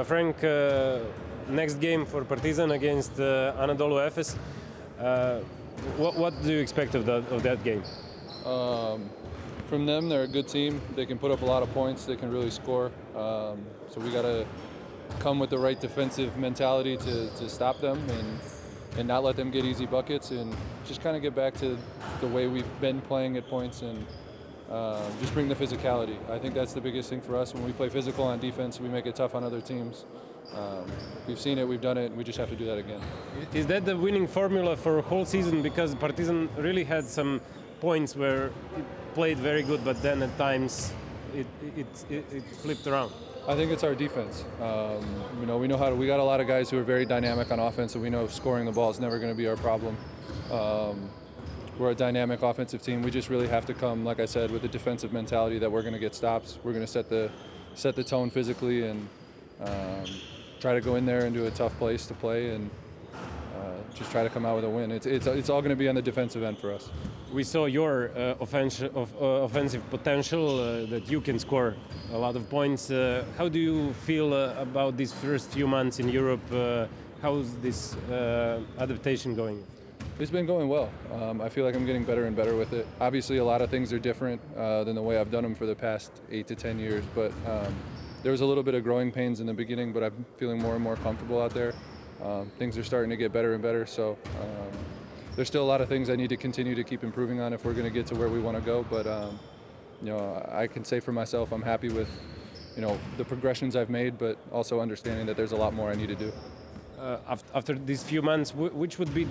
Frank, next game for Partizan against Anadolu Efes. What do you expect of that game? From them, they're a good team. They can put up a lot of points. They can really score. So we got to come with the right defensive mentality to stop them and not let them get easy buckets and just kind of get back to the way we've been playing at points and just bring the physicality. I think that's the biggest thing for us. When we play physical on defense, we make it tough on other teams. We've seen it, we've done it, and we just have to do that again. Is that the winning formula for a whole season? Because Partizan really had some points where it played very good, but then at times it flipped around. I think it's our defense. We know how to. We got a lot of guys who are very dynamic on offense, and we know scoring the ball is never going to be our problem. We're a dynamic offensive team. We just really have to come, like I said, with a defensive mentality that we're going to get stops. We're going to set the tone physically and try to go in there into a tough place to play and just try to come out with a win. It's all going to be on the defensive end for us. We saw your offensive potential, that you can score a lot of points. How do you feel about these first few months in Europe? How's this adaptation going? It's been going well. I feel like I'm getting better and better with it. Obviously, a lot of things are different than the way I've done them for the past 8 to 10 years, but there was a little bit of growing pains in the beginning, but I'm feeling more and more comfortable out there. Things are starting to get better and better, so there's still a lot of things I need to continue to keep improving on if we're going to get to where we want to go, but I can say for myself I'm happy with the progressions I've made, but also understanding that there's a lot more I need to do. After these few months, which would be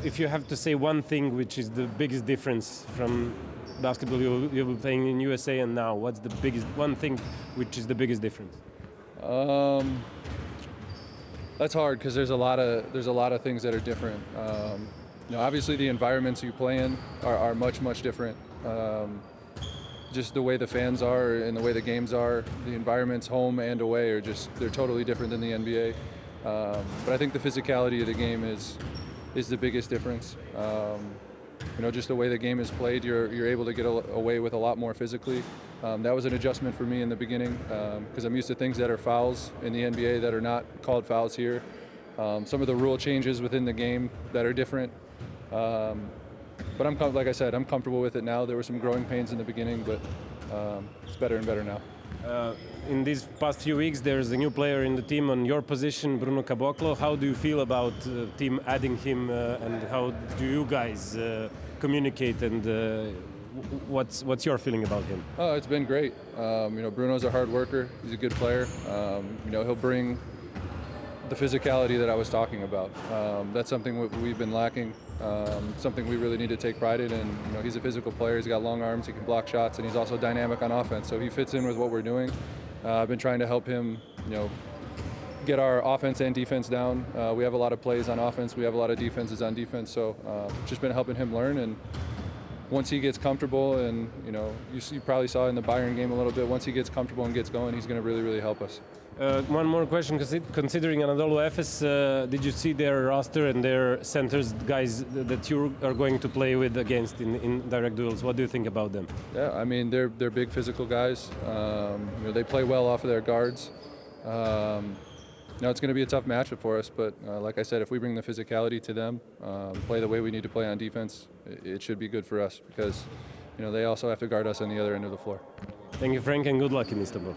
if you have to say one thing which is the biggest difference from basketball you've been playing in USA and now, what's the one thing which is the biggest difference? That's hard because there's a lot of things that are different. Obviously the environments you play in are much different. Just the way the fans are and the way the games are, the environments home and away they're totally different than the NBA. But I think the physicality of the game is the biggest difference. Just the way the game is played, you're able to get away with a lot more physically. That was an adjustment for me in the beginning because I'm used to things that are fouls in the NBA that are not called fouls here. Some of the rule changes within the game that are different. But like I said, I'm comfortable with it now. There were some growing pains in the beginning, but it's better and better now. In these past few weeks, there's a new player in the team on your position, Bruno Caboclo. How do you feel about the team adding him, and how do you guys communicate? And what's your feeling about him? Oh, it's been great. Bruno's a hard worker. He's a good player. He'll bring the physicality that I was talking about. That's something we've been lacking. Something we really need to take pride in. And he's a physical player. He's got long arms. He can block shots, and he's also dynamic on offense. So he fits in with what we're doing. I've been trying to help him, get our offense and defense down. We have a lot of plays on offense. We have a lot of defenses on defense. So just been helping him learn. And once he gets comfortable, and you probably saw in the Bayern game a little bit. Once he gets comfortable and gets going, he's going to really help us. One more question, considering Anadolu Efes, did you see their roster and their centers, guys that you are going to play with against in direct duels? What do you think about them? Yeah, I mean, they're big physical guys. They play well off of their guards. It's going to be a tough matchup for us, but like I said, if we bring the physicality to them, play the way we need to play on defense, it should be good for us because they also have to guard us on the other end of the floor. Thank you, Frank, and good luck in Istanbul.